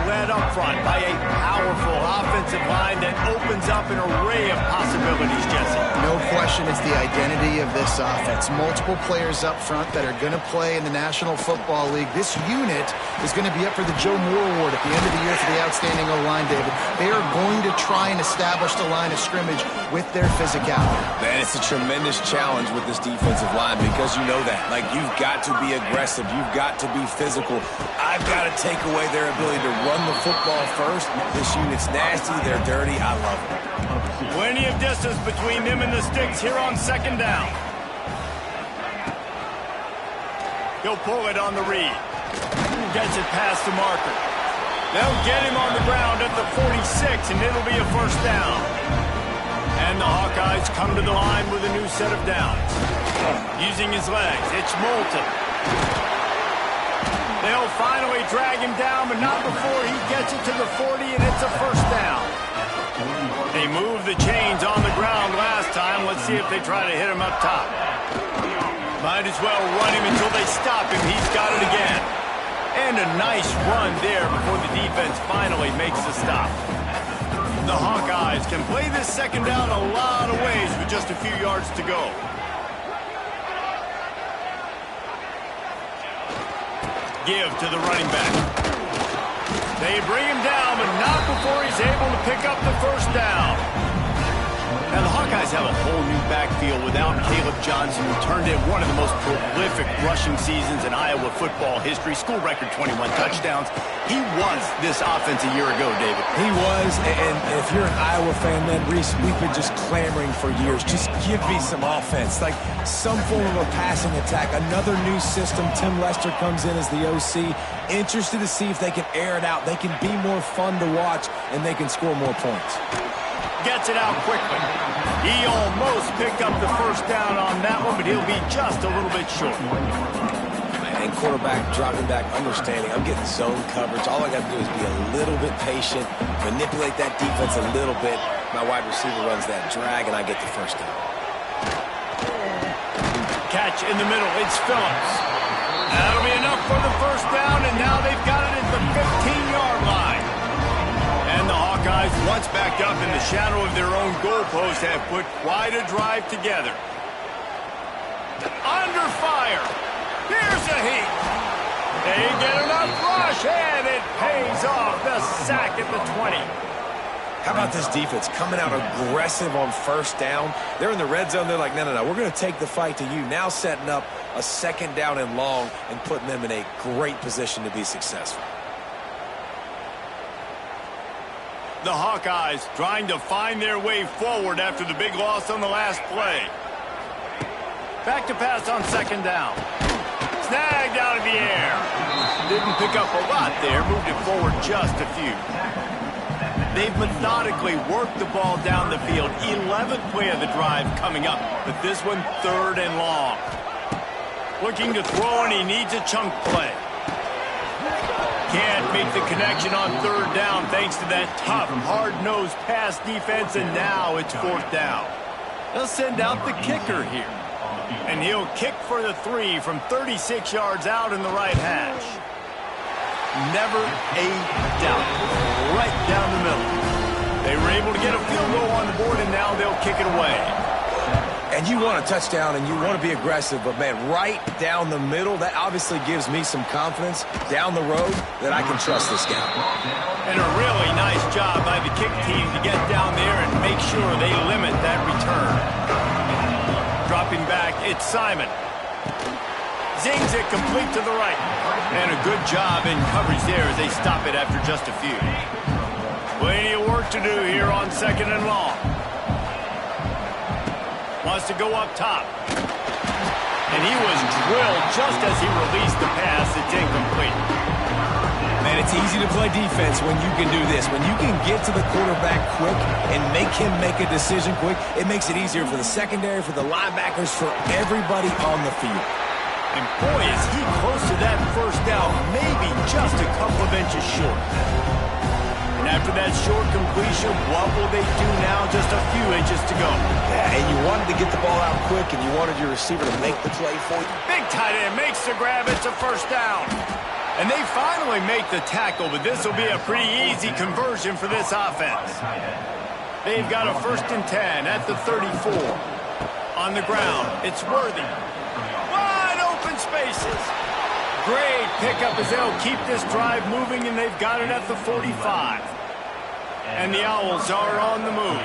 led up front by a powerful offensive line that opens up an array of possibilities, Jesse. No question it's the identity of this offense. Multiple players up front that are going to play in the National Football League. This unit is going to be up for the Joe Moore Award at the end of the year for the outstanding O-line, David. They are going to try and establish the line of scrimmage with their physicality. Man, it's a tremendous challenge with this defensive line because you know that. Like, you've got to be aggressive. You've got to be physical. I've got to take away their ability to run the football first. This unit's nasty. They're dirty. I love it. Plenty of distance between them and the sticks here on second down. He'll pull it on the read. Gets it past the marker. They'll get him on the ground at the 46, and it'll be a first down. And the Hawkeyes come to the line with a new set of downs. Using his legs, it's Moulton. They'll finally drag him down, but not before he gets it to the 40, and it's a first down. They moved the chains on the ground last time. Let's see if they try to hit him up top. Might as well run him until they stop him. He's got it again. And a nice run there before the defense finally makes the stop. The Hawkeyes can play this second down a lot of ways with just a few yards to go. Give to the running back. They bring him down, but not before he's able to pick up the first down. Now, the Hawkeyes have a whole new backfield without Caleb Johnson, who turned in one of the most prolific rushing seasons in Iowa football history. School record 21 touchdowns. He was this offense a year ago, David. He was, and if you're an Iowa fan, man, Reese, we've been just clamoring for years. Just give me some offense, like some form of a passing attack. Another new system. Tim Lester comes in as the OC. Interested to see if they can air it out. They can be more fun to watch, and they can score more points. Gets it out quickly. He almost picked up the first down on that one, but he'll be just a little bit short. And quarterback dropping back, understanding. I'm getting zone coverage. All I got to do is be a little bit patient, manipulate that defense a little bit. My wide receiver runs that drag, and I get the first down. Catch in the middle. It's Phillips. That'll be enough for the first down, and now they've got it at the 15-yard line. And the Hawkeyes, once backed up in the shadow of their own goalpost, have put quite a drive together. Under fire. Here's a heat. They get enough rush, and it pays off. The sack at the 20. How about this defense coming out aggressive on first down? They're in the red zone. They're like, no, we're going to take the fight to you. Now setting up a second down and long and putting them in a great position to be successful. The Hawkeyes trying to find their way forward after the big loss on the last play. Back to pass on second down. Snagged out of the air. Didn't pick up a lot there. Moved it forward just a few. They've methodically worked the ball down the field. 11th play of the drive coming up, but this one third and long. Looking to throw, and he needs a chunk play. Can't make the connection on third down thanks to that tough, hard-nosed pass defense, and now it's fourth down. They'll send out the kicker here. And he'll kick for the 3 from 36 yards out in the right hash. Never a doubt. Right down the middle. They were able to get a field goal on the board, and now they'll kick it away. And you want a touchdown, and you want to be aggressive, but, man, right down the middle, that obviously gives me some confidence down the road that I can trust this guy. And a really nice job by the kick team to get down there and make sure they limit that return. Dropping back, it's Simon. Zings it complete to the right. And a good job in coverage there as they stop it after just a few. Plenty of work to do here on second and long. Wants to go up top. And he was drilled just as he released the pass. It's incomplete. Man, it's easy to play defense when you can do this. When you can get to the quarterback quick and make him make a decision quick, it makes it easier for the secondary, for the linebackers, for everybody on the field. And boy, is he close to that first down, maybe just a couple of inches short. And after that short completion, what will they do now? Just a few inches to go. Yeah, and you wanted to get the ball out quick, and you wanted your receiver to make the play for you. Big tight end makes the grab. It's a first down. And they finally make the tackle, but this will be a pretty easy conversion for this offense. They've got a 1st and 10 at the 34. On the ground, it's Worthy. Wide open spaces. Great pickup as they'll keep this drive moving, and they've got it at the 45. And the Owls are on the move.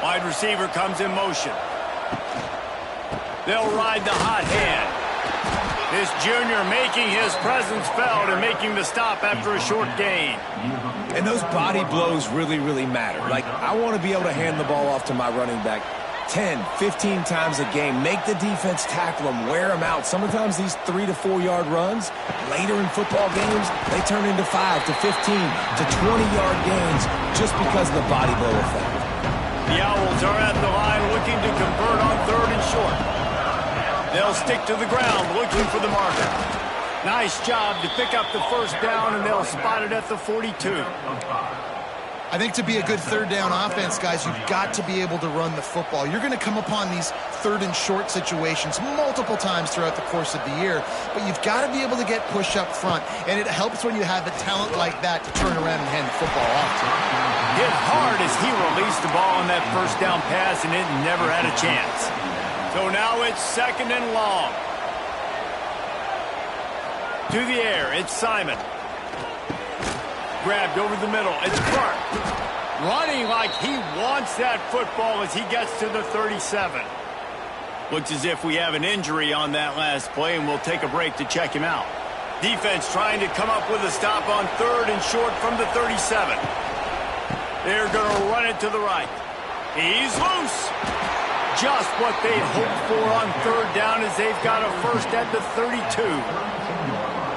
Wide receiver comes in motion. They'll ride the hot hand. This junior making his presence felt and making the stop after a short gain. And those body blows really, really matter. Like, I want to be able to hand the ball off to my running back 10, 15 times a game. Make the defense tackle them, wear them out. Sometimes these 3 to 4 yard runs, later in football games, they turn into 5 to 15 to 20-yard gains just because of the body blow effect. The Owls are at the line looking to convert on 3rd and short. They'll stick to the ground looking for the marker. Nice job to pick up the 1st down, and they'll spot it at the 42. I think to be a good 3rd down offense, guys, you've got to be able to run the football. You're going to come upon these 3rd and short situations multiple times throughout the course of the year, but you've got to be able to get push up front, and it helps when you have a talent like that to turn around and hand the football off to. Hit hard as he released the ball on that 1st down pass, and it never had a chance. So now it's 2nd and long. To the air, it's Simon. Grabbed over the middle, it's Clark. Running like he wants that football as he gets to the 37. Looks as if we have an injury on that last play, and we'll take a break to check him out. Defense trying to come up with a stop on 3rd and short from the 37. They're going to run it to the right. He's loose. Just what they'd hoped for on 3rd down as they've got a 1st at the 32.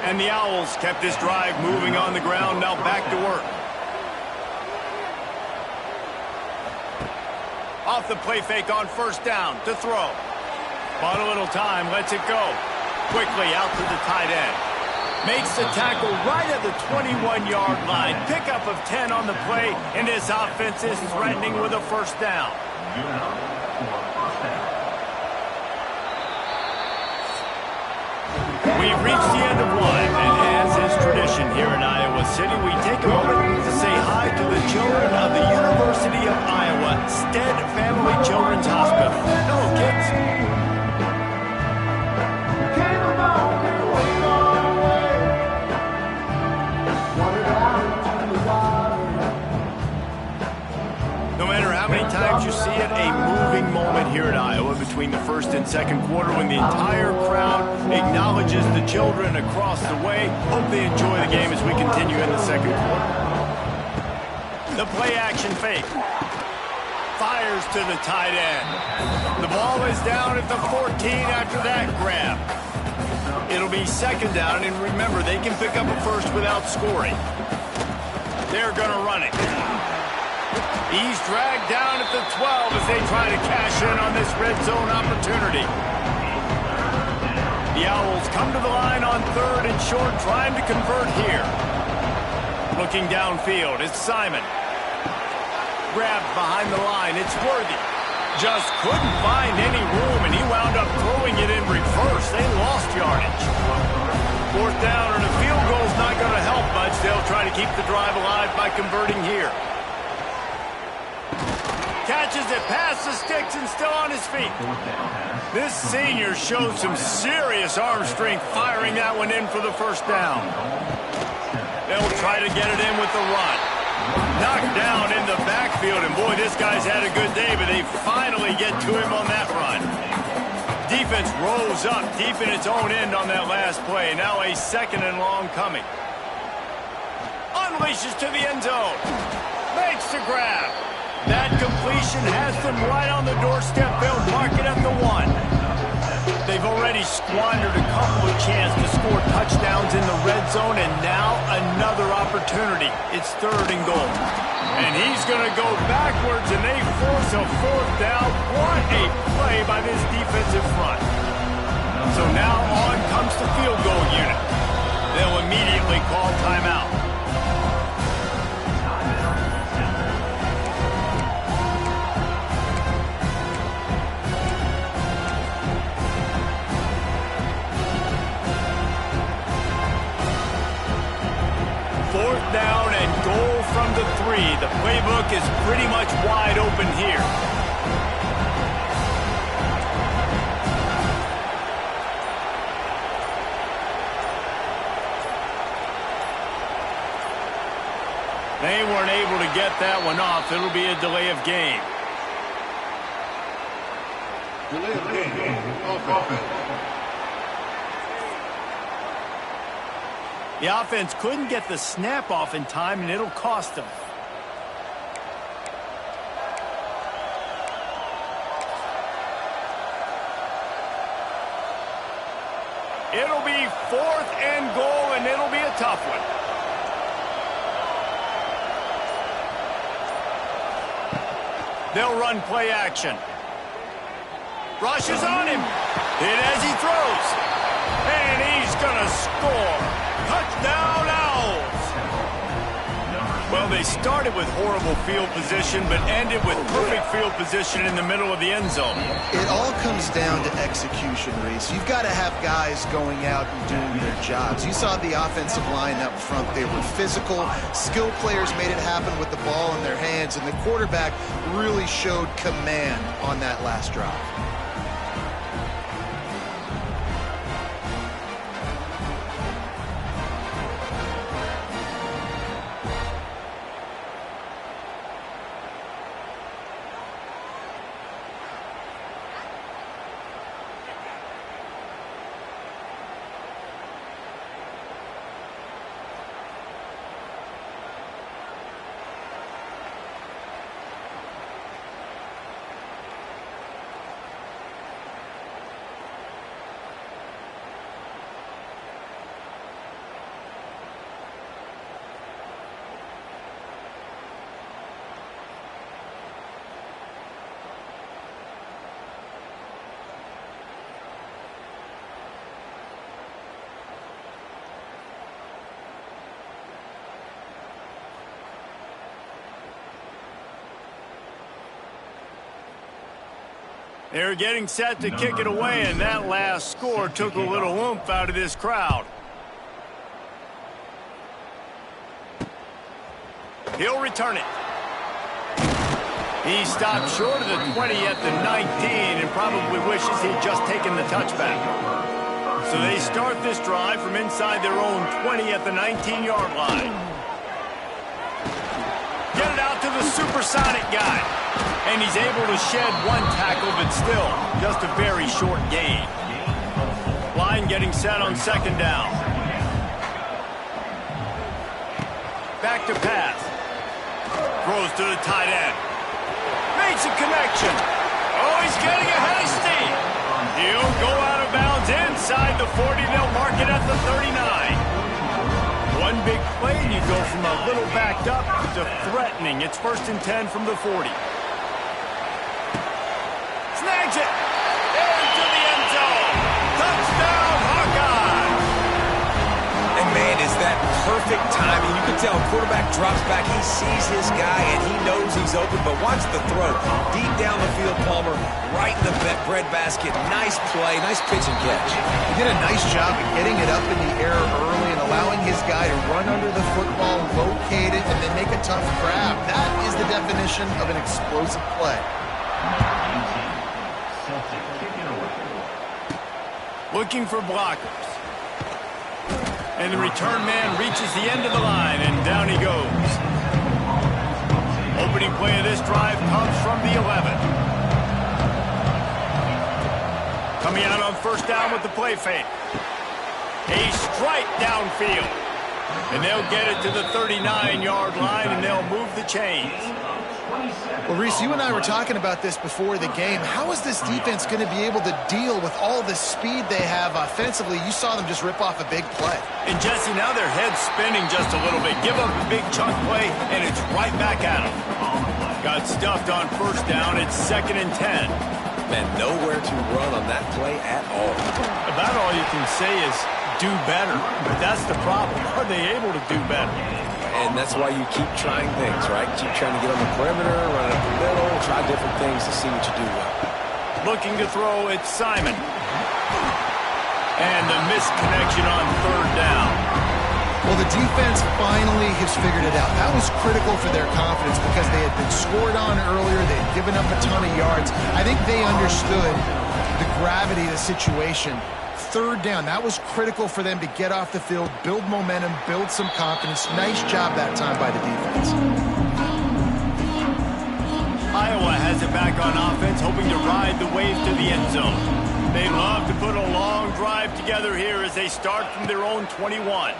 And the Owls kept this drive moving on the ground, now back to work. Off the play fake on 1st down to throw. Bought a little time, lets it go. Quickly out to the tight end. Makes the tackle right at the 21-yard line. Pickup of 10 on the play, and this offense is threatening with a 1st down. We've reached the end of one, and as is tradition here in Iowa City, we take a moment to say hi to the children of the University of Iowa Stead Family Children's Hospital. Hello, kids. No matter how many times you see it, a moving moment here at Iowa between the 1st and 2nd quarter when the entire crowd acknowledges the children across the way. Hope they enjoy the game as we continue in the 2nd quarter. The play action fake. Fires to the tight end. The ball is down at the 14 after that grab. It'll be 2nd down, and remember, they can pick up a 1st without scoring. They're going to run it. He's dragged down at the 12 as they try to cash in on this red zone opportunity. The Owls come to the line on 3rd and short, trying to convert here. Looking downfield, it's Simon. Grabbed behind the line, it's Worthy. Just couldn't find any room, and he wound up throwing it in reverse. They lost yardage. 4th down, and a field goal's not going to help much. They'll try to keep the drive alive by converting here. Catches it past the sticks and still on his feet. This senior shows some serious arm strength firing that one in for the 1st down. They'll try to get it in with the run. Knocked down in the backfield, and boy, this guy's had a good day, but they finally get to him on that run. Defense rose up deep in its own end on that last play. Now a 2nd and long coming. Unleashes to the end zone. Makes the grab. That completion has them right on the doorstep. They'll mark it at the 1. They've already squandered a couple of chances to score touchdowns in the red zone, and now another opportunity. It's 3rd and goal. And he's going to go backwards, and they force a 4th down. What a play by this defensive front. So now on comes the field goal unit. They'll immediately call timeout. 4th down and goal from the 3. The playbook is pretty much wide open here. They weren't able to get that one off. It'll be a delay of game. Delay of game. Offense. The offense couldn't get the snap off in time, and it'll cost them. It'll be 4th and goal, and it'll be a tough one. They'll run play action. Rushes on him. Hit as he throws. And he's going to score. Touchdown, Owls. Well, they started with horrible field position, but ended with perfect field position in the middle of the end zone. It all comes down to execution, Reese. You've got to have guys going out and doing their jobs. You saw the offensive line up front. They were physical. Skilled players made it happen with the ball in their hands, and the quarterback really showed command on that last drive. They're getting set to kick it away, and that last score took a little oomph out of this crowd. He'll return it. He stopped short of the 20 at the 19 and probably wishes he'd just taken the touchback. So they start this drive from inside their own 20 at the 19-yard line. Get it out to the supersonic guy. And he's able to shed one tackle, but still, just a very short gain. Line getting set on 2nd down. Back to pass. Throws to the tight end. Makes a connection. Oh, he's getting ahead of steam. He'll go out of bounds inside the 40. They'll mark it at the 39. One big play, and you go from a little backed up to threatening. It's 1st and 10 from the 40. Snags it. Into the end zone. Touchdown, Hawkeye. And man, is that perfect timing. You can tell quarterback drops back. He sees his guy, and he knows he's open. But watch the throw. Deep down the field, Palmer, right in the breadbasket. Nice play. Nice pitch and catch. He did a nice job of getting it up in the air early and allowing his guy to run under the football, locate it, and then make a tough grab. That is the definition of an explosive play. Looking for blockers. And the return man reaches the end of the line, and down he goes. Opening play of this drive comes from the 11. Coming out on 1st down with the play fake. A strike downfield. And they'll get it to the 39-yard line, and they'll move the chains. Well, Reese, you and I were talking about this before the game. How is this defense going to be able to deal with all the speed they have offensively? You saw them just rip off a big play. And, Jesse, now their head's spinning just a little bit. Give up a big chunk play, and it's right back at them. Got stuffed on 1st down. It's 2nd and 10. Man, nowhere to run on that play at all. About all you can say is do better. But that's the problem. Are they able to do better? And that's why you keep trying things, right? Keep trying to get on the perimeter, run up the middle, try different things to see what you do well. Looking to throw, it's Simon. And the missed connection on 3rd down. Well, the the defense finally has figured it out. That was critical for their confidence because they had been scored on earlier. They had given up a ton of yards. I think they understood the gravity of the situation. Third down, that was critical for them to get off the field, build momentum, build some confidence. Nice job that time by the defense. Iowa has it back on offense, hoping to ride the wave to the end zone. They love to put a long drive together here as they start from their own 21.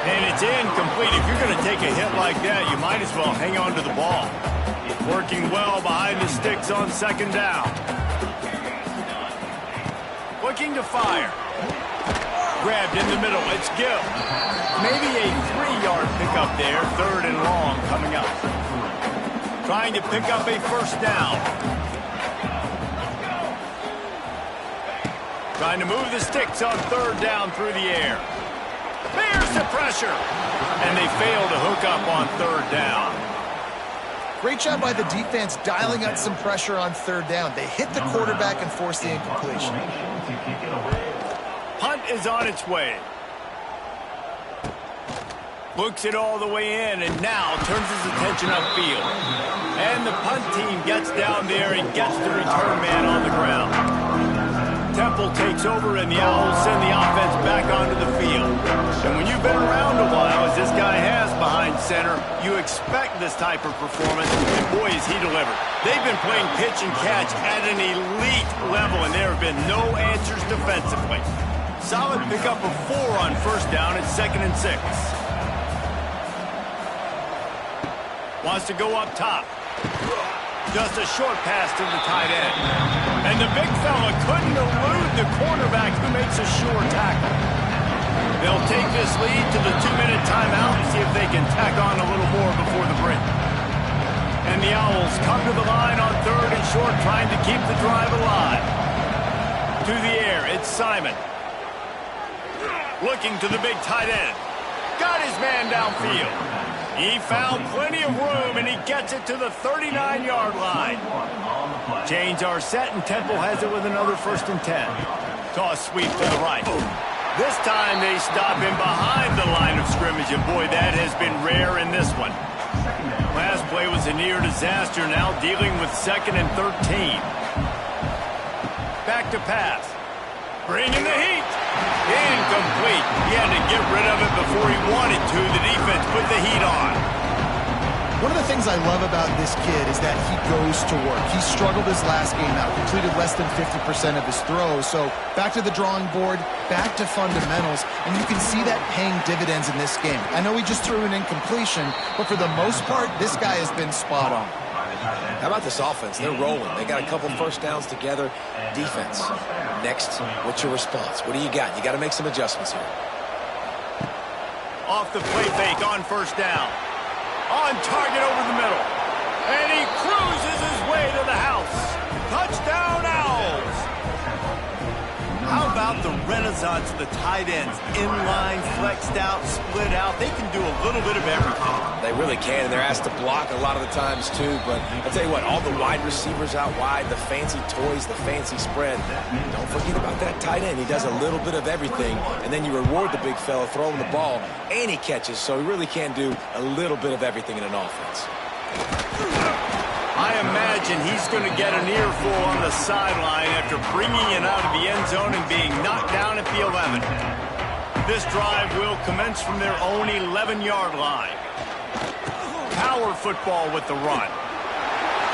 And it's incomplete. If you're going to take a hit like that, you might as well hang on to the ball. Working well behind the sticks on second down. Looking to fire. Grabbed in the middle. It's Gill. Maybe a 3-yard pickup there. Third and long coming up. Trying to pick up a first down. Trying to move the sticks on third down through the air. There's the pressure. And they fail to hook up on third down. Great job by the defense dialing out some pressure on third down. They hit the quarterback and forced the incompletion. Punt is on its way. Looks it all the way in and now turns his attention upfield. And the punt team gets down there and gets the return man on the ground. Temple takes over and the Owls send the offense back onto the field. And when you've been around a while, as this guy has behind center, you expect this type of performance, and boy, has he delivered. They've been playing pitch and catch at an elite level, and there have been no answers defensively. Solid pickup of 4 on first down at 2nd and 6. Wants to go up top. Just a short pass to the tight end. And the big fella couldn't elude the cornerback who makes a sure tackle. They'll take this lead to the 2-minute timeout and see if they can tack on a little more before the break. And the Owls come to the line on 3rd and short, trying to keep the drive alive. To the air, it's Simon. Looking to the big tight end. Got his man downfield. He found plenty of room, and he gets it to the 39-yard line. Chains are set, and Temple has it with another 1st and 10. Toss sweep to the right. This time they stop him behind the line of scrimmage, and boy, that has been rare in this one. Last play was a near disaster, now dealing with 2nd and 13. Back to pass. Bringing the heat. Incomplete. He had to get rid of it before he wanted to. The defense put the heat on. One of the things I love about this kid is that he goes to work. He struggled his last game out, completed less than 50% of his throws. So back to the drawing board, back to fundamentals, and you can see that paying dividends in this game. I know he just threw an incompletion, but for the most part, this guy has been spot on. How about this offense? They're rolling. They got a couple first downs together. Defense. Next, what's your response? What do you got? You got to make some adjustments here. Off the play fake on first down. On target over the middle. And he cruises his way to the house. Touchdown, Owls. How about the renaissance of the tight ends? Inline, flexed out, split out. They can do a little bit of everything. They really can, and they're asked to block a lot of the times, too. But I'll tell you what, all the wide receivers out wide, the fancy toys, the fancy spread. Don't forget about that tight end. He does a little bit of everything, and then you reward the big fella throwing the ball, and he catches, so he really can do a little bit of everything in an offense. I imagine he's going to get an earful on the sideline after bringing it out of the end zone and being knocked down at the 11. This drive will commence from their own 11-yard line. Power football with the run.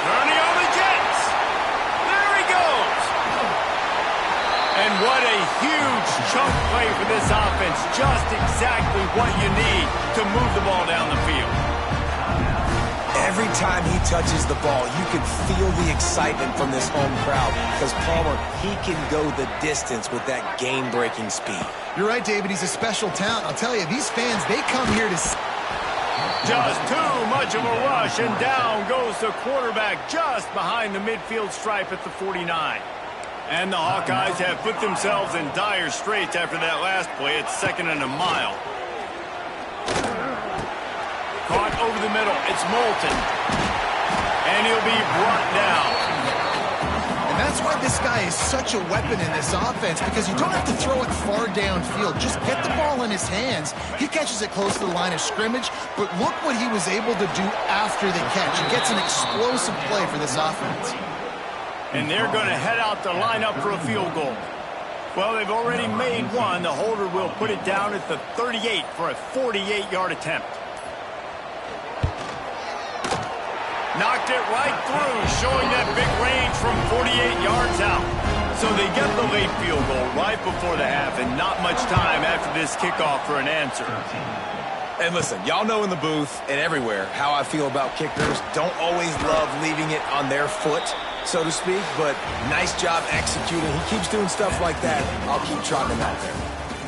Turning on the Jets. There he goes. And what a huge chunk play for this offense. Just exactly what you need to move the ball down the field. Every time he touches the ball, you can feel the excitement from this home crowd because Palmer, he can go the distance with that game-breaking speed. You're right, David. He's a special talent. I'll tell you, these fans, they come here to... Just too much of a rush, and down goes the quarterback just behind the midfield stripe at the 49. And the Hawkeyes have put themselves in dire straits after that last play. It's 2nd and a mile. Caught over the middle. It's Moulton. And he'll be brought down. And That's why this guy is such a weapon in this offense, because you don't have to throw it far downfield. Just get the ball in his hands. He catches it close to the line of scrimmage, but look what he was able to do after the catch. He gets an explosive play for this offense. And they're going to head out to line up for a field goal. Well, they've already made one. The holder will put it down at the 38 for a 48-yard attempt. Knocked it right through, showing that big range from 48 yards out. So they get the late field goal right before the half, and not much time after this kickoff for an answer. And listen, y'all know in the booth and everywhere how I feel about kickers. Don't always love leaving it on their foot, so to speak, but nice job executing. He keeps doing stuff like that. I'll keep trotting him out there.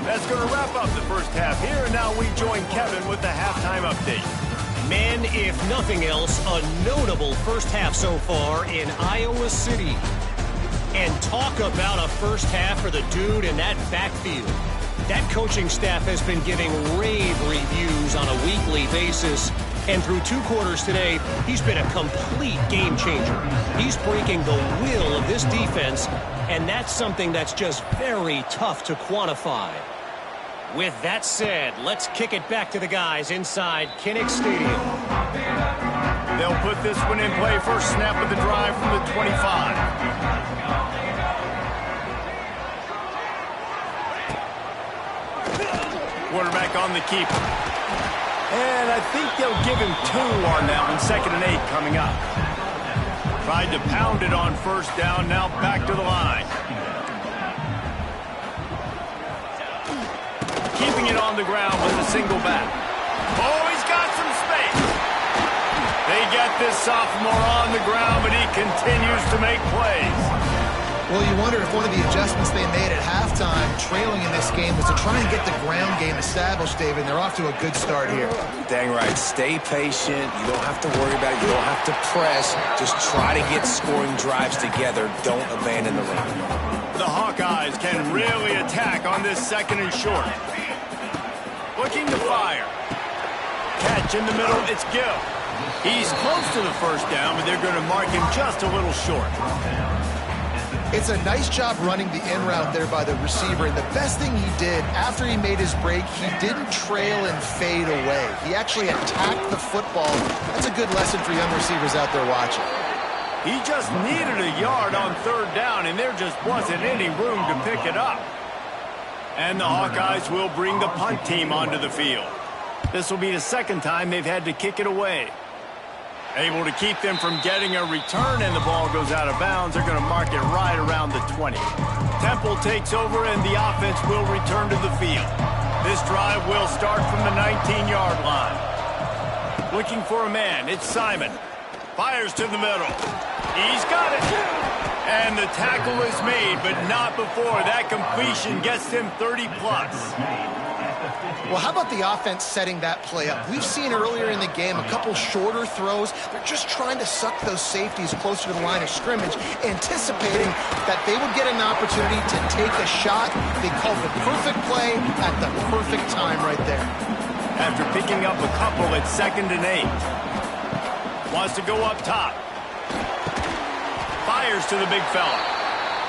That's going to wrap up the first half here, and now we join Kevin with the halftime update. Men, if nothing else, a notable first half so far in Iowa City. And talk about a first half for the dude in that backfield. That coaching staff has been giving rave reviews on a weekly basis. And through 2 quarters today, he's been a complete game changer. He's breaking the will of this defense, and that's something that's just very tough to quantify. With that said, let's kick it back to the guys inside Kinnick Stadium. They'll put this one in play. First snap of the drive from the 25. Quarterback on the keeper. And I think they'll give him 2 on that one. 2nd and 8 coming up. Tried to pound it on first down. Now back to the line. Keeping it on the ground with a single back. Oh, he's got some space. They get this sophomore on the ground, but he continues to make plays. Well, you wonder if one of the adjustments they made at halftime, trailing in this game, was to try and get the ground game established, David. And they're off to a good start here. Dang right. Stay patient. You don't have to worry about it. You don't have to press. Just try to get scoring drives together. Don't abandon the run. The Hawkeyes can really attack on this 2nd and short. Looking to fire. Catch in the middle, it's Gill. He's close to the first down, but they're going to mark him just a little short. It's a nice job running the in route there by the receiver, and the best thing he did after he made his break, he didn't trail and fade away. He actually attacked the football. That's a good lesson for young receivers out there watching. He just needed a yard on 3rd down, and there just wasn't any room to pick it up. And the Hawkeyes will bring the punt team onto the field. This will be the 2nd time they've had to kick it away. Able to keep them from getting a return, and the ball goes out of bounds. They're going to mark it right around the 20. Temple takes over, and the offense will return to the field. This drive will start from the 19-yard line. Looking for a man, it's Simon. Fires to the middle. He's got it. And the tackle is made, but not before. That completion gets him 30-plus. Well, how about the offense setting that play up? We've seen earlier in the game a couple shorter throws. They're just trying to suck those safeties closer to the line of scrimmage, anticipating that they would get an opportunity to take a shot. They called the perfect play at the perfect time right there. After picking up a couple at 2nd and 8. Wants to go up top. Fires to the big fella.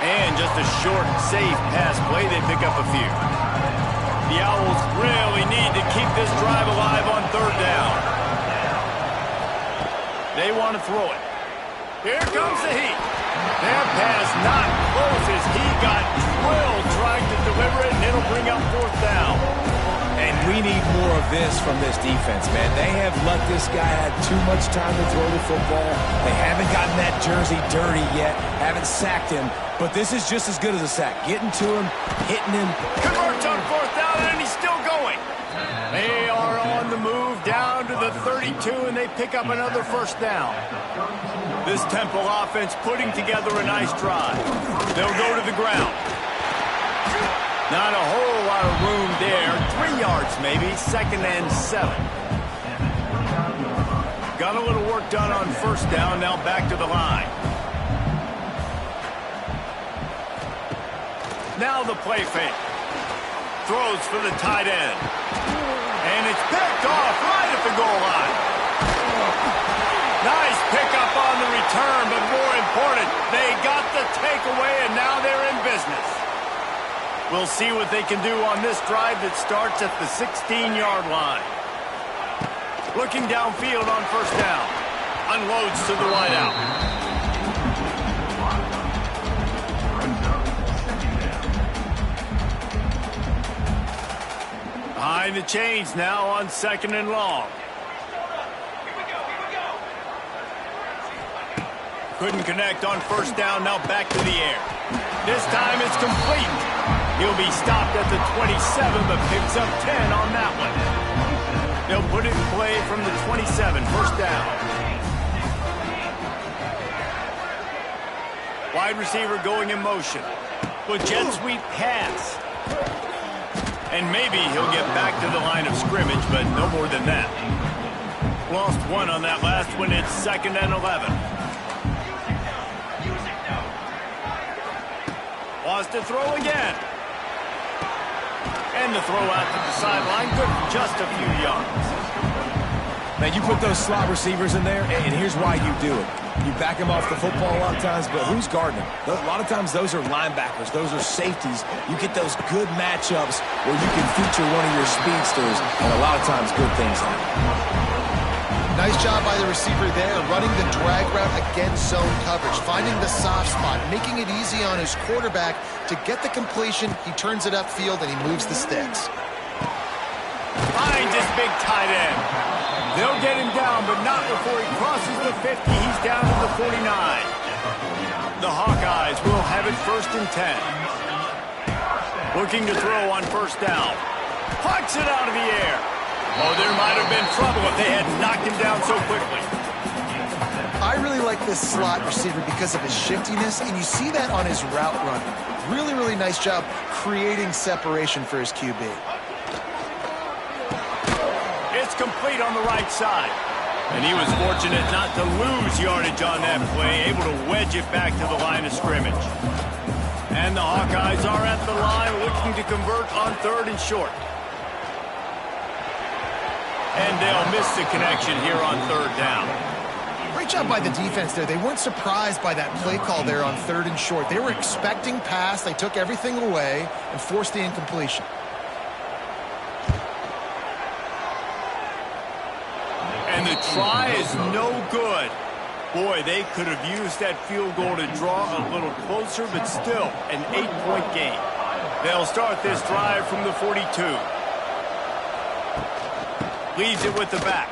And just a short, safe pass play. They pick up a few. The Owls really need to keep this drive alive on 3rd down. They want to throw it. Here comes the heat. That pass not close as he got drilled trying to deliver it, and it'll bring up 4th down. And we need more of this from this defense, man. They have let this guy have too much time to throw the football. They haven't gotten that jersey dirty yet, haven't sacked him, but this is just as good as a sack. Getting to him, hitting him. Converts on 4th down, and he's still going. They are on the move down to the 32, and they pick up another 1st down. This Temple offense putting together a nice drive. They'll go to the ground. Not a whole lot of room there. 3 yards maybe. 2nd and 7. Got a little work done on 1st down. Now back to the line. Now the play fake. Throws for the tight end. And it's picked off right at the goal line. Nice pickup on the return, but more important, they got the takeaway, and now they're in business. We'll see what they can do on this drive that starts at the 16-yard line. Looking downfield on first down. Unloads to the wideout. Behind the chains now on 2nd and long. Couldn't connect on first down, now back to the air. This time it's complete. He'll be stopped at the 27, but picks up 10 on that one. They'll put it in play from the 27, first down. Wide receiver going in motion. With jet sweep pass. And maybe he'll get back to the line of scrimmage, but no more than that. Lost one on that last one. It's 2nd and 11. Wants to throw again. And the throw out to the sideline. Good for just a few yards. Man, you put those slot receivers in there, and here's why you do it. You back them off the football a lot of times, but who's guarding them? A lot of times those are linebackers. Those are safeties. You get those good matchups where you can feature one of your speedsters, and a lot of times good things happen. Nice job by the receiver there, running the drag route against zone coverage, finding the soft spot, making it easy on his quarterback to get the completion. He turns it upfield, and he moves the sticks. Finds his big tight end. They'll get him down, but not before he crosses the 50. He's down to the 49. The Hawkeyes will have it 1st and 10. Looking to throw on first down. Plucks it out of the air. Oh, there might have been trouble if they had knocked him down so quickly. I really like this slot receiver because of his shiftiness, and you see that on his route running. Really, really nice job creating separation for his QB. It's complete on the right side. And he was fortunate not to lose yardage on that play, able to wedge it back to the line of scrimmage. And the Hawkeyes are at the line looking to convert on 3rd and short. And they'll miss the connection here on 3rd down. Great job by the defense there. They weren't surprised by that play call there on 3rd and short. They were expecting pass. They took everything away and forced the incompletion. And the try is no good. Boy, they could have used that field goal to draw a little closer, but still an 8-point game. They'll start this drive from the 42. Leaves it with the back.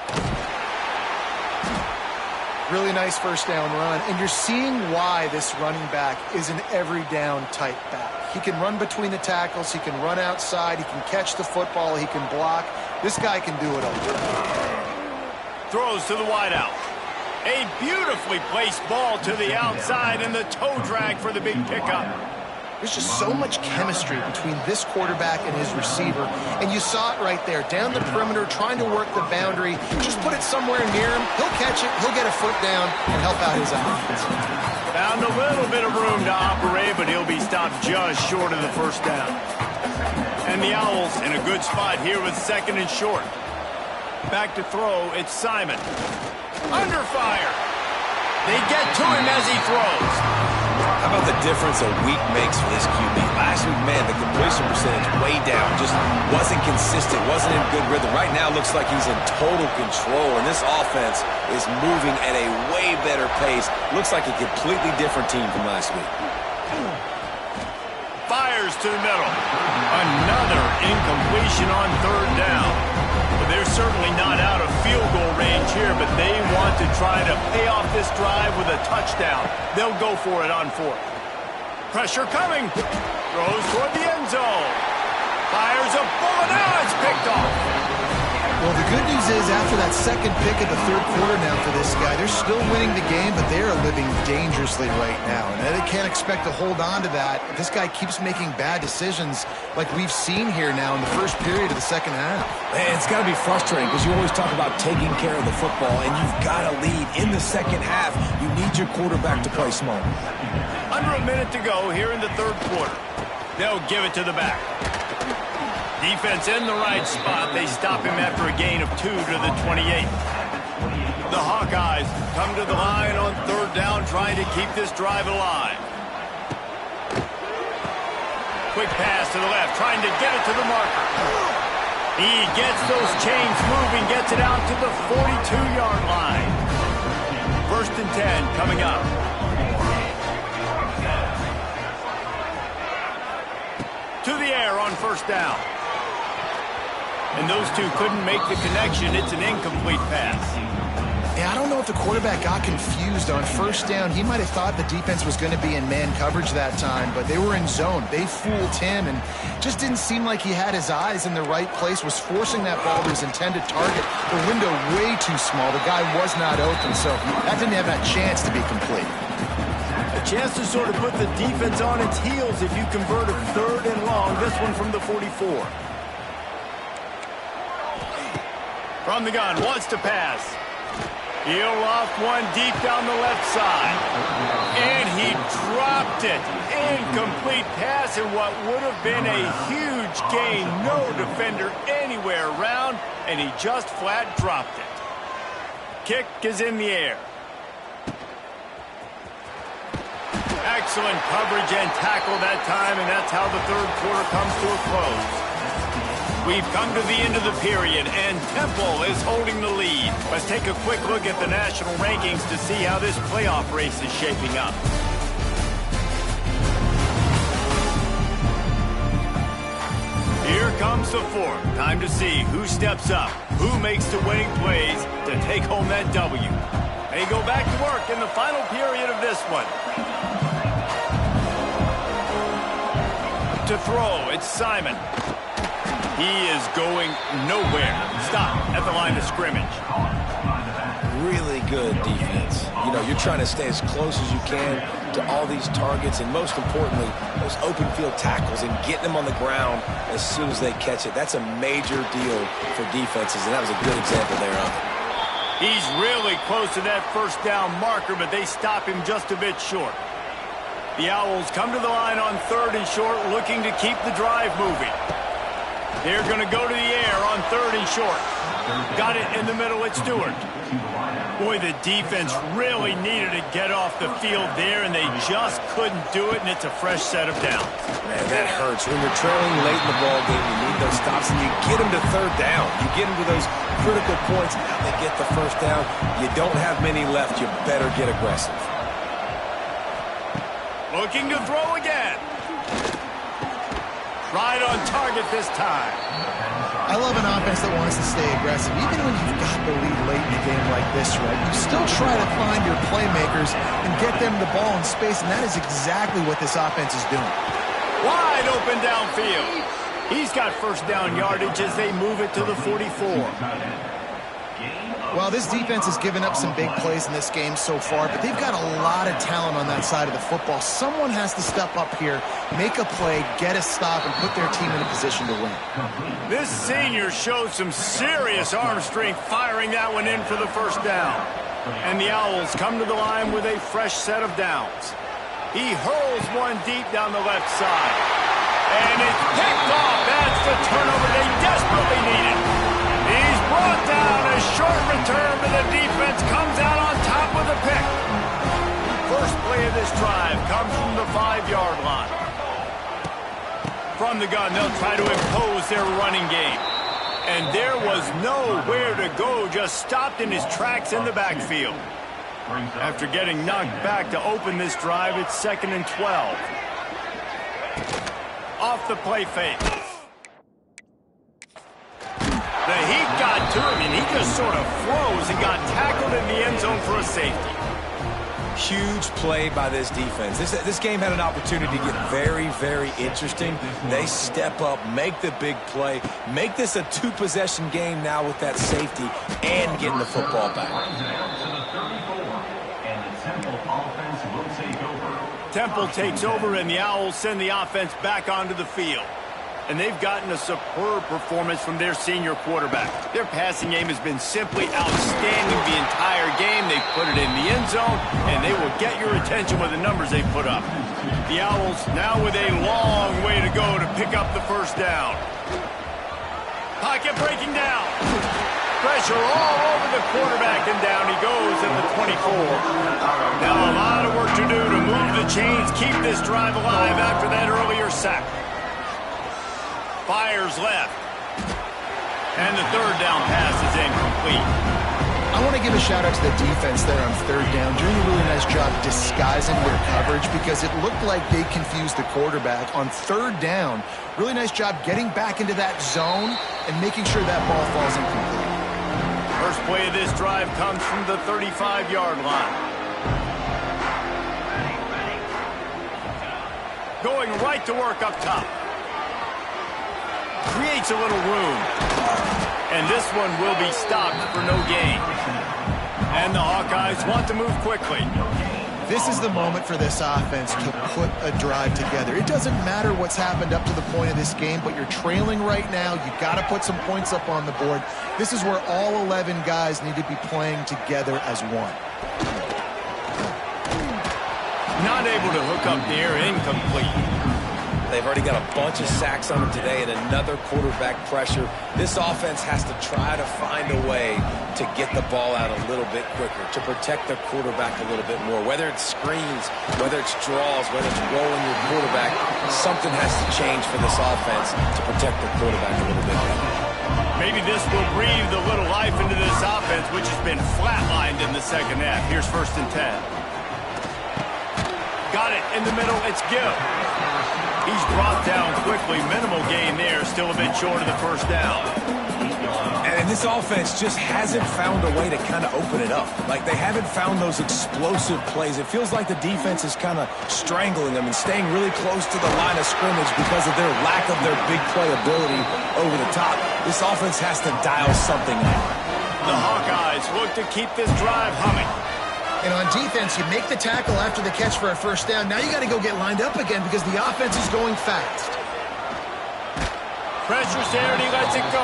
Really nice first down run, and you're seeing why this running back is an every down type back. He can run between the tackles, he can run outside, he can catch the football, he can block. This guy can do it all. Throws to the wideout. A beautifully placed ball to the outside, and the toe drag for the big pickup. There's just so much chemistry between this quarterback and his receiver, and you saw it right there. Down the perimeter, trying to work the boundary. Just put it somewhere near him. He'll catch it, he'll get a foot down, and help out his offense. Found a little bit of room to operate, but he'll be stopped just short of the first down. And the Owls in a good spot here with 2nd and short. Back to throw, it's Simon. Under fire. They get to him as he throws. How about the difference a week makes for this QB? Last week, man, the completion percentage way down. Just wasn't consistent, wasn't in good rhythm. Right now, looks like he's in total control, and this offense is moving at a way better pace. Looks like a completely different team from last week. Fires to the middle. Another incompletion on 3rd down. Well, they're certainly not out of field goal range here, but they want to try to pay off this drive with a touchdown. They'll go for it on 4th. Pressure coming. Throws toward the end zone. Fires a bullet. Now it's picked off. Well, the good news is after that second pick of the 3rd quarter now for this guy, they're still winning the game, but they are living dangerously right now. And they can't expect to hold on to that if this guy keeps making bad decisions like we've seen here now in the first period of the second half. Man, it's got to be frustrating because you always talk about taking care of the football, and you've got to lead in the second half. You need your quarterback to play small. Under a minute to go here in the 3rd quarter. They'll give it to the back. Defense in the right spot. They stop him after a gain of 2 to the 28. The Hawkeyes come to the line on 3rd down, trying to keep this drive alive. Quick pass to the left, trying to get it to the marker. He gets those chains moving, gets it out to the 42-yard line. 1st and 10 coming up. To the air on 1st down. And those two couldn't make the connection. It's an incomplete pass. Yeah, I don't know if the quarterback got confused on 1st down. He might have thought the defense was going to be in man coverage that time, but they were in zone. They fooled him and just didn't seem like he had his eyes in the right place, was forcing that ball to his intended target. The window way too small. The guy was not open, so that didn't have that chance to be complete. A chance to sort of put the defense on its heels if you convert a 3rd and long. This one from the 44. From the gun, wants to pass. He'll off one deep down the left side. And he dropped it. Incomplete pass in what would have been a huge gain. No defender anywhere around, and he just flat dropped it. Kick is in the air. Excellent coverage and tackle that time, and that's how the 3rd quarter comes to a close. We've come to the end of the period, and Temple is holding the lead. Let's take a quick look at the national rankings to see how this playoff race is shaping up. Here comes the 4th. Time to see who steps up, who makes the winning plays to take home that W. They go back to work in the final period of this one. To throw, it's Simon. He is going nowhere. Stop at the line of scrimmage. Really good defense. You know, you're trying to stay as close as you can to all these targets, and most importantly, those open field tackles and getting them on the ground as soon as they catch it. That's a major deal for defenses, and that was a good example there of it. He's really close to that 1st down marker, but they stop him just a bit short. The Owls come to the line on 3rd and short, looking to keep the drive moving. They're going to go to the air on 3rd and short. Got it in the middle at Stewart. Boy, the defense really needed to get off the field there, and they just couldn't do it, and it's a fresh set of downs. Man, that hurts. When you're trailing late in the ball game, you need those stops, and you get them to 3rd down. You get them to those critical points. Now they get the 1st down. You don't have many left. You better get aggressive. Looking to throw again. Right on target this time. I love an offense that wants to stay aggressive. Even when you've got the lead late in a game like this, right, you still try to find your playmakers and get them the ball in space, and that is exactly what this offense is doing. Wide open downfield. He's got 1st down yardage as they move it to the 44. Well, this defense has given up some big plays in this game so far, but they've got a lot of talent on that side of the football. Someone has to step up here, make a play, get a stop, and put their team in a position to win. This senior showed some serious arm strength firing that one in for the 1st down. And the Owls come to the line with a fresh set of downs. He hurls one deep down the left side. And it's picked off. That's the turnover they desperately needed. He's brought down. A short return, but the defense comes out on top with a pick. First play of this drive comes from the 5-yard line. From the gun, they'll try to impose their running game. And there was nowhere to go, just stopped in his tracks in the backfield. After getting knocked back to open this drive, it's 2nd and 12. Off the play fake. The heat got to him, and he just sort of froze and got tackled in the end zone for a safety. Huge play by this defense. This game had an opportunity to get very, very interesting. They step up, make the big play, make this a 2-possession game now with that safety and getting the football back. Temple takes over, and the Owls send the offense back onto the field. And they've gotten a superb performance from their senior quarterback. Their passing game has been simply outstanding the entire game. They've put it in the end zone, and they will get your attention with the numbers they put up. The Owls now with a long way to go to pick up the 1st down. Pocket breaking down. Pressure all over the quarterback, and down he goes at the 24. Now a lot of work to do to move the chains, keep this drive alive after that earlier sack. Fires left. And the third down pass is incomplete. I want to give a shout out to the defense there on third down, doing a really nice job disguising their coverage because it looked like they confused the quarterback on third down. Really nice job getting back into that zone and making sure that ball falls incomplete. First play of this drive comes from the 35-yard line. Going right to work up top. Creates a little room. And this one will be stopped for no gain. And the Hawkeyes want to move quickly. This is the moment for this offense to put a drive together. It doesn't matter what's happened up to the point of this game, but you're trailing right now. You've got to put some points up on the board. This is where all 11 guys need to be playing together as one. Not able to hook up near, incomplete. They've already got a bunch of sacks on them today and another quarterback pressure. This offense has to try to find a way to get the ball out a little bit quicker, to protect their quarterback a little bit more. Whether it's screens, whether it's draws, whether it's rolling your quarterback, something has to change for this offense to protect their quarterback a little bit better. Maybe this will breathe a little life into this offense, which has been flatlined in the second half. Here's 1st and 10. Got it in the middle. It's Gill. He's brought down quickly. Minimal gain there. Still a bit short of the first down. And this offense just hasn't found a way to kind of open it up. Like, they haven't found those explosive plays. It feels like the defense is kind of strangling them and staying really close to the line of scrimmage because of their lack of their big play ability over the top. This offense has to dial something up. The Hawkeyes look to keep this drive humming. And on defense, you make the tackle after the catch for a first down. Now you got to go get lined up again because the offense is going fast. Pressure's there and he lets it go.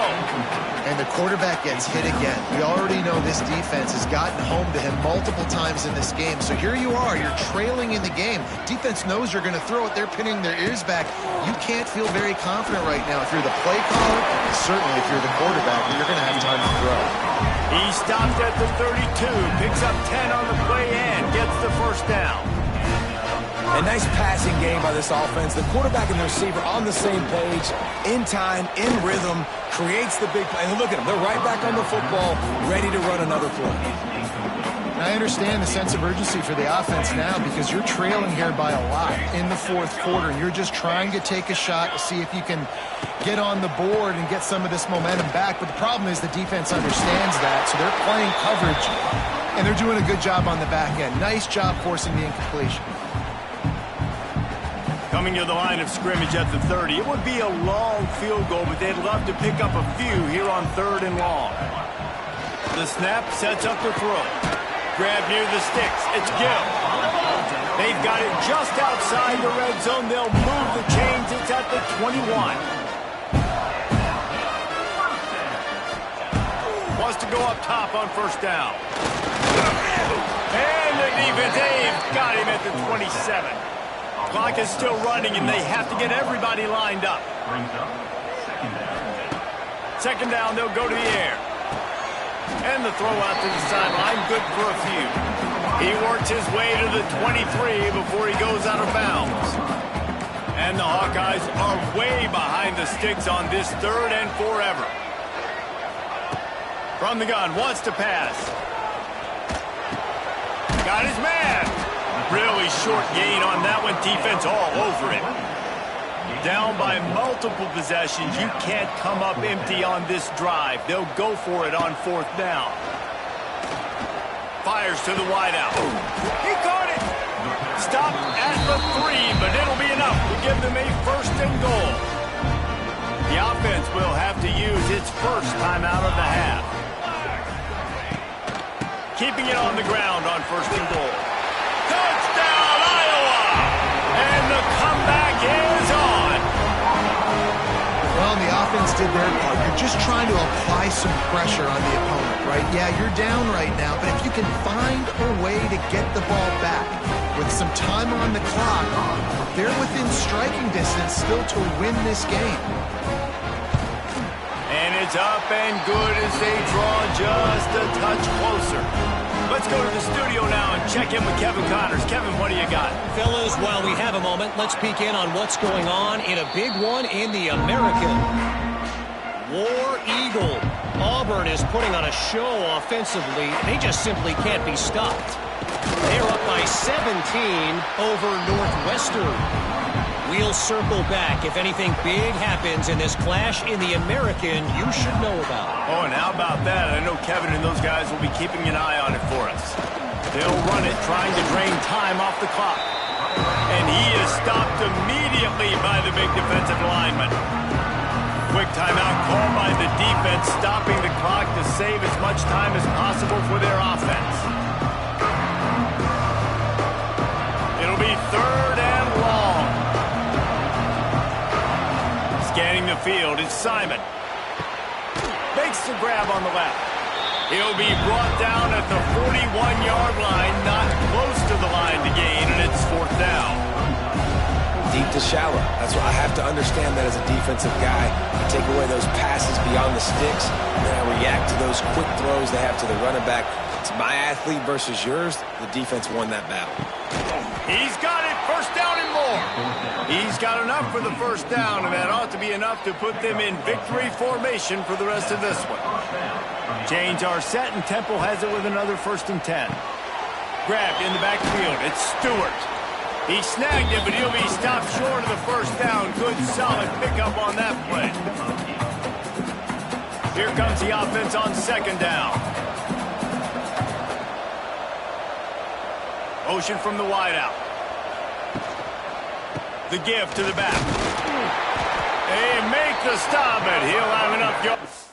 And the quarterback gets hit again. We already know this defense has gotten home to him multiple times in this game. So here you are, you're trailing in the game. Defense knows you're going to throw it. They're pinning their ears back. You can't feel very confident right now if you're the play caller, and certainly if you're the quarterback, you're going to have time to throw. He stopped at the 32, picks up 10 on the play and gets the first down. A nice passing game by this offense. The quarterback and the receiver on the same page, in time, in rhythm, creates the big play. And look at them. They're right back on the football, ready to run another play. And I understand the sense of urgency for the offense now because you're trailing here by a lot in the fourth quarter, and you're just trying to take a shot to see if you can get on the board and get some of this momentum back. But the problem is the defense understands that, so they're playing coverage, and they're doing a good job on the back end. Nice job forcing the incompletion. Coming to the line of scrimmage at the 30. It would be a long field goal, but they'd love to pick up a few here on 3rd and long. The snap sets up the throw. Grab near the sticks. It's Gill. They've got it just outside the red zone. They'll move the chains. It's at the 21. Wants to go up top on first down. And the defense, they've got him at the 27. Clock is still running, and they have to get everybody lined up. Second down, they'll go to the air. And the throw out to the sideline, good for a few. He works his way to the 23 before he goes out of bounds. And the Hawkeyes are way behind the sticks on this 3rd and forever. From the gun, wants to pass. Got his man. Really short gain on that one. Defense all over it. Down by multiple possessions. You can't come up empty on this drive. They'll go for it on 4th down. Fires to the wideout. He caught it. Stop at the 3, but it'll be enough to give them a 1st and goal. The offense will have to use its first timeout of the half. Keeping it on the ground on 1st and goal. Touchdown, Iowa! And the comeback is on. Well, the offense did their part. You're just trying to apply some pressure on the opponent, right? Yeah, you're down right now, but if you can find a way to get the ball back with some time on the clock, they're within striking distance still to win this game. And it's up and good as they draw just a touch closer. Let's go to the studio now and check in with Kevin Connors. Kevin, what do you got? Fellas, while we have a moment, let's peek in on what's going on in a big one in the American. War Eagle. Auburn is putting on a show offensively. They just simply can't be stopped. They're up by 17 over Northwestern. We'll circle back. If anything big happens in this clash in the American, you should know about. Oh, and how about that? I know Kevin and those guys will be keeping an eye on it for us. They'll run it, trying to drain time off the clock. And he is stopped immediately by the big defensive lineman. Quick timeout called by the defense, stopping the clock to save as much time as possible for their offense. It'll be 3rd and long. Scanning the field is Simon. Makes the grab on the left. He'll be brought down at the 41-yard line, not close to the line to gain, and it's 4th down. Deep to shallow. That's what I have to understand that as a defensive guy. I take away those passes beyond the sticks, and then I react to those quick throws they have to the running back. It's my athlete versus yours. The defense won that battle. He's got it, 1st down and more. He's got enough for the 1st down, and that ought to be enough to put them in victory formation for the rest of this one. Change our set, and Temple has it with another 1st and 10. Grabbed in the backfield. It's Stewart. He snagged it, but he'll be stopped short of the 1st down. Good, solid pickup on that play. Here comes the offense on 2nd down. Motion from the wideout. The give to the back. They make the stop, and he'll have enough yards.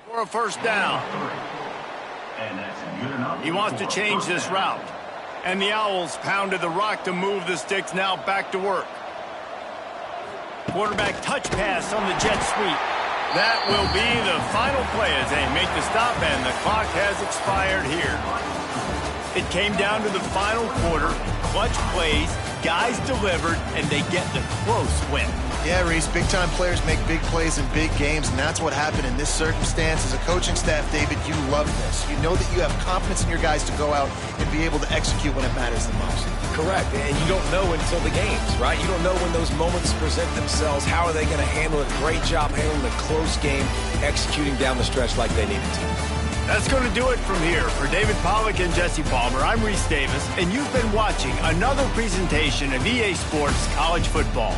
For a 1st down. He wants to change this route. And the Owls pounded the rock to move the sticks, now back to work. Quarterback touch pass on the jet sweep. That will be the final play as they make the stop, and the clock has expired here. It came down to the final quarter. Clutch plays, guys delivered, and they get the close win. Yeah, Reese, big-time players make big plays in big games, and that's what happened in this circumstance. As a coaching staff, David, you love this. You know that you have confidence in your guys to go out and be able to execute when it matters the most. Correct, and you don't know until the games, right? You don't know when those moments present themselves. How are they going to handle it? Great job handling the close game, executing down the stretch like they needed to. That's going to do it from here. For David Pollack and Jesse Palmer, I'm Reese Davis, and you've been watching another presentation of EA Sports College Football.